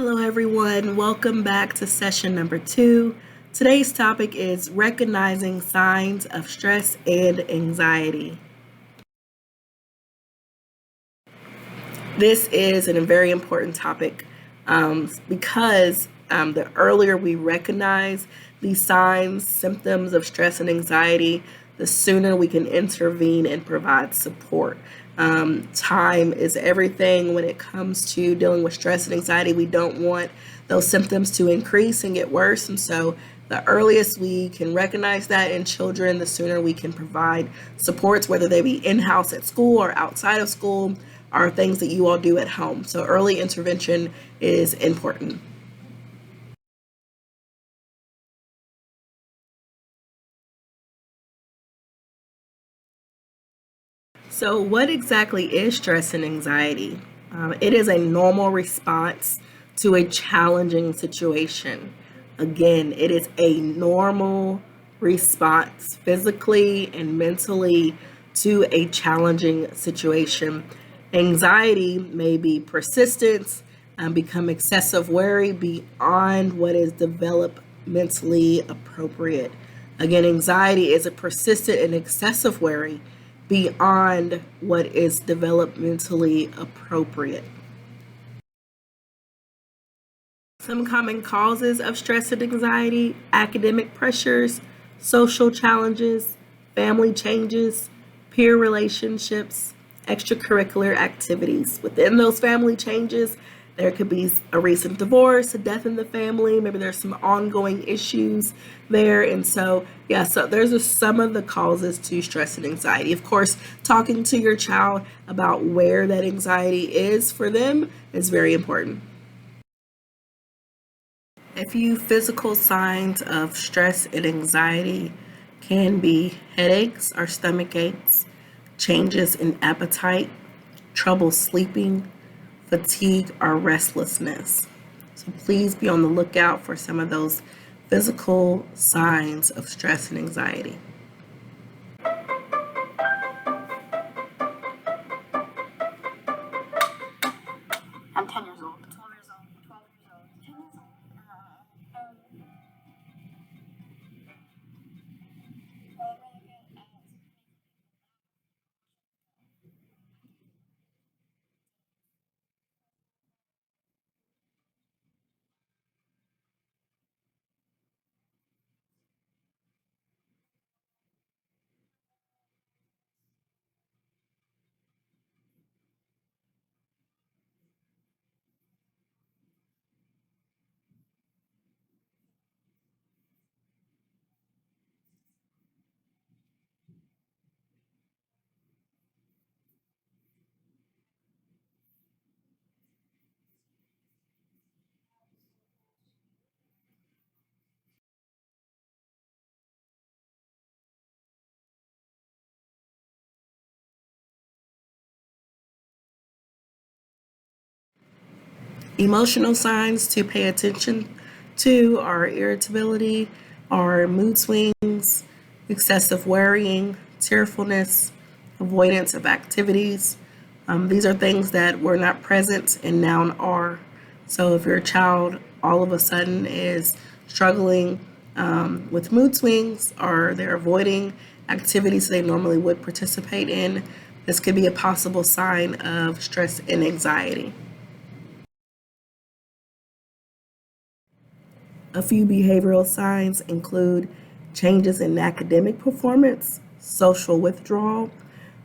Hello, everyone. Welcome back to session number 2. Today's topic is recognizing signs of stress and anxiety. This is a very important topic because the earlier we recognize these signs, symptoms of stress and anxiety, the sooner we can intervene and provide support. Time is everything when it comes to dealing with stress and anxiety. We don't want those symptoms to increase and get worse. And so the earliest we can recognize that in children, the sooner we can provide supports, whether they be in-house at school or outside of school, are things that you all do at home. So early intervention is important. So, what exactly is stress and anxiety? It is a normal response to a challenging situation. Again, it is a normal response physically and mentally to a challenging situation. Anxiety may be persistent, become excessive worry beyond what is developmentally appropriate. Again, anxiety is a persistent and excessive worry beyond what is developmentally appropriate. Some common causes of stress and anxiety: academic pressures, social challenges, family changes, peer relationships, extracurricular activities. Within those family changes, there could be a recent divorce, a death in the family, maybe there's some ongoing issues there. And so, so there's some of the causes to stress and anxiety. Of course, talking to your child about where that anxiety is for them is very important. A few physical signs of stress and anxiety can be headaches or stomach aches, changes in appetite, trouble sleeping, fatigue, or restlessness. So please be on the lookout for some of those physical signs of stress and anxiety. I'm 10 years old. 12 years old. 12 years old. 10 years old. Emotional signs to pay attention to are irritability, are mood swings, excessive worrying, tearfulness, avoidance of activities. These are things that were not present and now are. So if your child all of a sudden is struggling with mood swings or they're avoiding activities they normally would participate in, this could be a possible sign of stress and anxiety. A few behavioral signs include changes in academic performance, social withdrawal,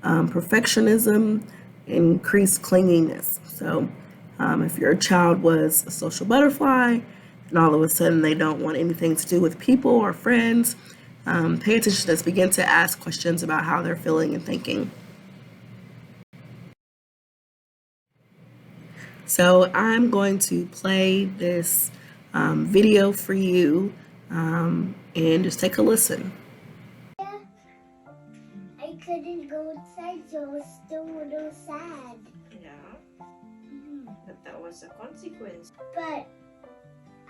perfectionism, increased clinginess. So, if your child was a social butterfly and all of a sudden they don't want anything to do with people or friends, pay attention to this. Begin to ask questions about how they're feeling and thinking. So, I'm going to play this video for you and just take a listen. I couldn't go outside, so I was still a little sad. Yeah, but that was a consequence. But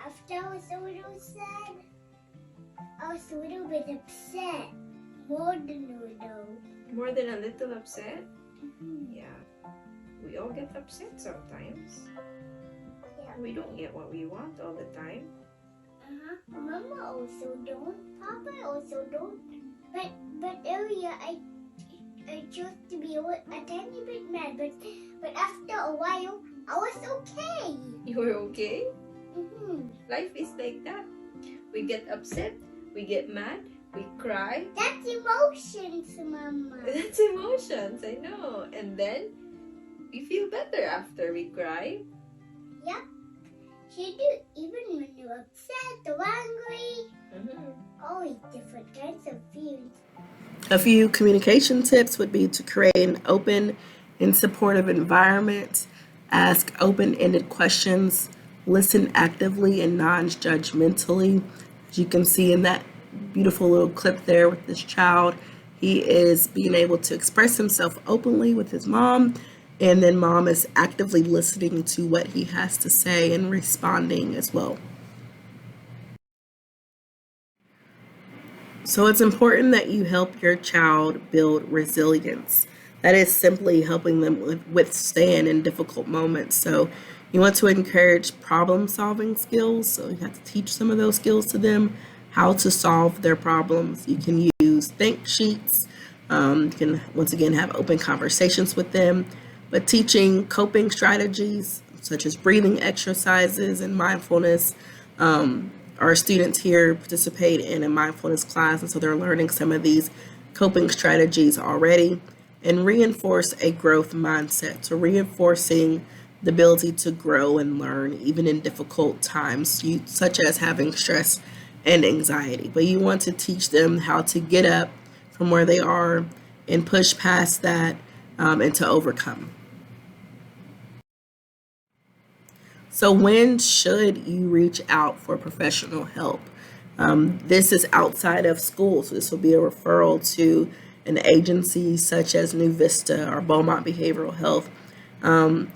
after I was a little sad, I was a little bit upset. More than a little. More than a little upset? Yeah. We all get upset sometimes. Yeah. We don't get what we want all the time. Mama also don't. Papa also don't. But earlier I chose to be a tiny bit mad. But after a while I was okay. You were okay? Mm-hmm. Life is like that. We get upset, we get mad, we cry. That's emotions, Mama. That's emotions, I know. And then we feel better after we cry. Yep. You do, even when you're upset or angry. Always different kinds of feelings. A few communication tips would be to create an open and supportive environment, ask open-ended questions, listen actively and non-judgmentally. As you can see in that beautiful little clip there with this child, he is being able to express himself openly with his mom, and then mom is actively listening to what he has to say and responding as well. So it's important that you help your child build resilience. That is simply helping them withstand in difficult moments. So you want to encourage problem solving skills. So you have to teach some of those skills to them, how to solve their problems. You can use think sheets. You can, once again, have open conversations with them. But teaching coping strategies such as breathing exercises and mindfulness. Our students here participate in a mindfulness class, and so they're learning some of these coping strategies already, and reinforce a growth mindset. So reinforcing the ability to grow and learn even in difficult times, such as having stress and anxiety. But you want to teach them how to get up from where they are and push past that, and to overcome. So when should you reach out for professional help? This is outside of school, so this will be a referral to an agency such as New Vista or Beaumont Behavioral Health.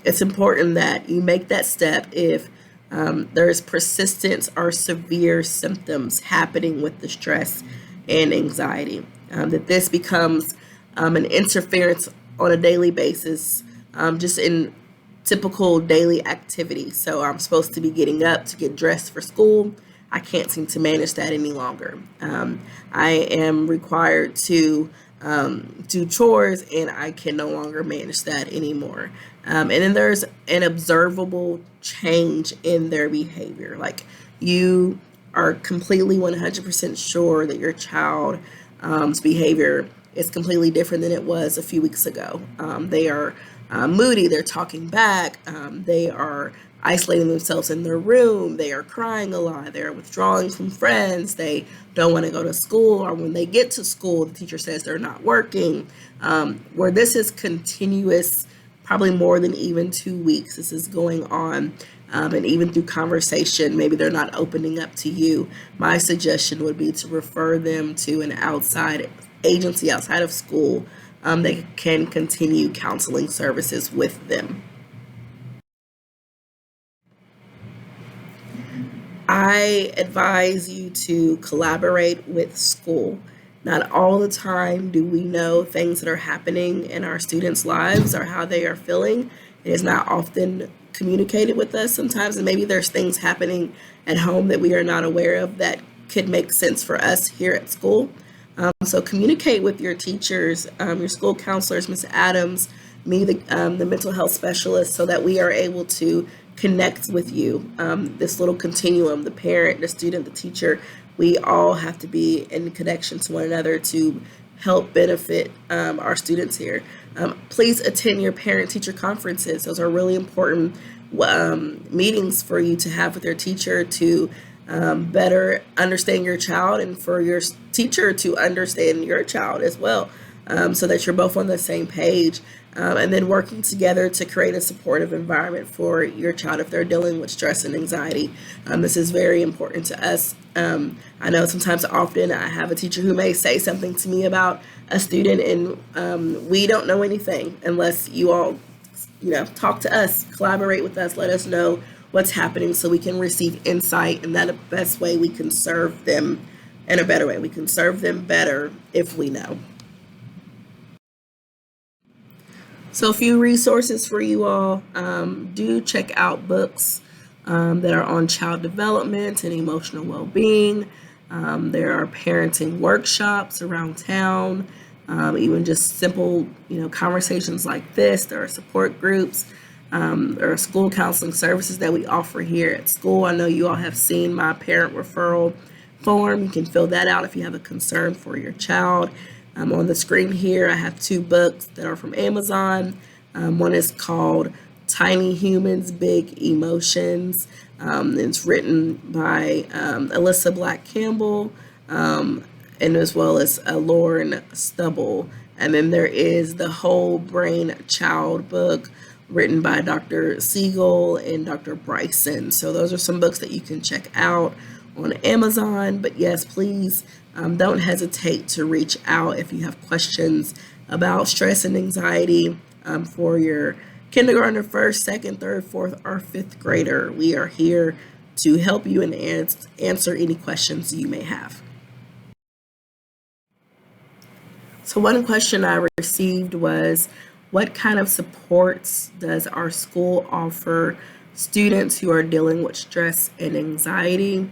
It's important that you make that step if there's persistent or severe symptoms happening with the stress and anxiety, that this becomes an interference on a daily basis, just in typical daily activity. So I'm supposed to be getting up to get dressed for school. I can't seem to manage that any longer. I am required to do chores, and I can no longer manage that anymore. And then there's an observable change in their behavior. Like, you are completely 100% sure that your child's behavior is completely different than it was a few weeks ago. They are moody, they're talking back, they are isolating themselves in their room, they are crying a lot, they're withdrawing from friends, they don't want to go to school, or when they get to school, the teacher says they're not working. Where this is continuous, probably more than even 2 weeks, this is going on, and even through conversation, maybe they're not opening up to you. My suggestion would be to refer them to an outside agency outside of school that can continue counseling services with them. I advise you to collaborate with school. Not all the time do we know things that are happening in our students' lives or how they are feeling. It is not often communicated with us sometimes, and maybe there's things happening at home that we are not aware of that could make sense for us here at school. So communicate with your teachers, your school counselors, Ms. Adams, me, the mental health specialist, so that we are able to connect with you. This little continuum, the parent, the student, the teacher, we all have to be in connection to one another to help benefit our students here. Please attend your parent-teacher conferences. Those are really important meetings for you to have with your teacher to better understand your child, and for your teacher to understand your child as well, so that you're both on the same page, and then working together to create a supportive environment for your child if they're dealing with stress and anxiety. This is very important to us. I know sometimes often I have a teacher who may say something to me about a student, and we don't know anything unless you all talk to us, collaborate with us, let us know what's happening so we can receive insight, and that the best way we can serve them in a better way. We can serve them better if we know. So a few resources for you all. Do check out books that are on child development and emotional well-being. There are parenting workshops around town, even just simple, conversations like this. There are support groups. There are school counseling services that we offer here at school. I know you all have seen my parent referral form. You can fill that out if you have a concern for your child. On the screen here, I have 2 books that are from Amazon. One is called Tiny Humans, Big Emotions. It's written by Alyssa Black Campbell, and as well as Lauren Stubble. And then there is the Whole Brain Child book written by Dr. Siegel and Dr. Bryson. So those are some books that you can check out on Amazon. But yes, please don't hesitate to reach out if you have questions about stress and anxiety for your kindergartner, 1st, 2nd, 3rd, 4th, or 5th grader. We are here to help you and answer any questions you may have. So one question I received was, what kind of supports does our school offer students who are dealing with stress and anxiety?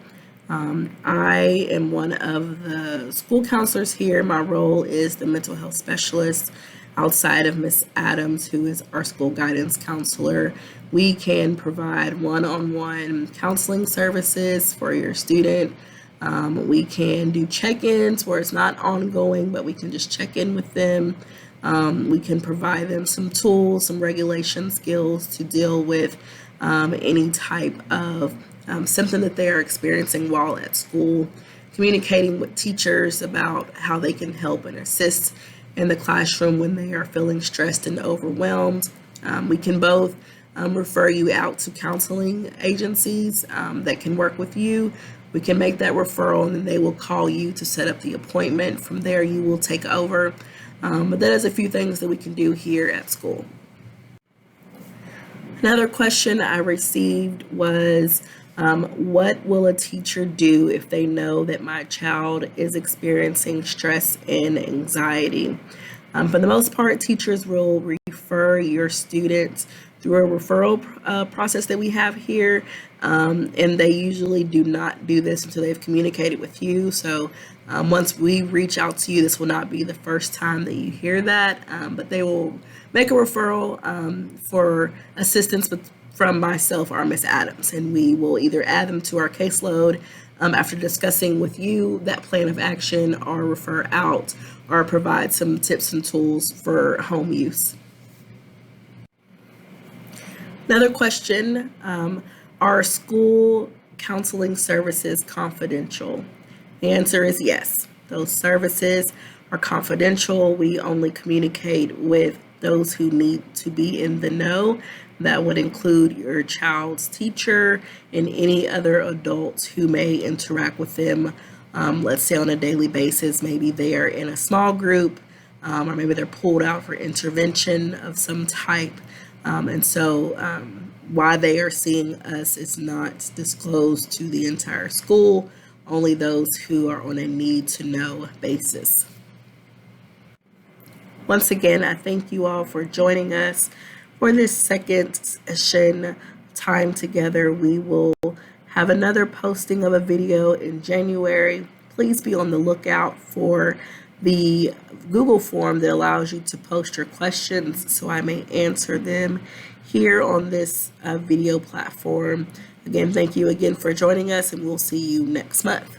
I am one of the school counselors here. My role is the mental health specialist outside of Miss Adams, who is our school guidance counselor. We can provide one-on-one counseling services for your student. We can do check-ins where it's not ongoing, but we can just check in with them. We can provide them some tools, some regulation skills to deal with any type of symptom that they are experiencing while at school, communicating with teachers about how they can help and assist in the classroom when they are feeling stressed and overwhelmed. We can both refer you out to counseling agencies that can work with you. We can make that referral and then they will call you to set up the appointment. From there, you will take over. But that is a few things that we can do here at school. Another question I received was, what will a teacher do if they know that my child is experiencing stress and anxiety? For the most part, teachers will refer your students through a referral process that we have here, and they usually do not do this until they've communicated with you. So once we reach out to you, this will not be the first time that you hear that, but they will make a referral for assistance from myself or Miss Adams, and we will either add them to our caseload after discussing with you that plan of action, or refer out or provide some tips and tools for home use. Another question, are school counseling services confidential? The answer is yes. Those services are confidential. We only communicate with those who need to be in the know. That would include your child's teacher and any other adults who may interact with them, let's say on a daily basis. Maybe they are in a small group, or maybe they're pulled out for intervention of some type. And so why they are seeing us is not disclosed to the entire school, only those who are on a need to know basis. Once again, I thank you all for joining us for this second session time together. We will have another posting of a video in January. Please be on the lookout for the Google form that allows you to post your questions so I may answer them here on this video platform. Again, thank you again for joining us, and we'll see you next month.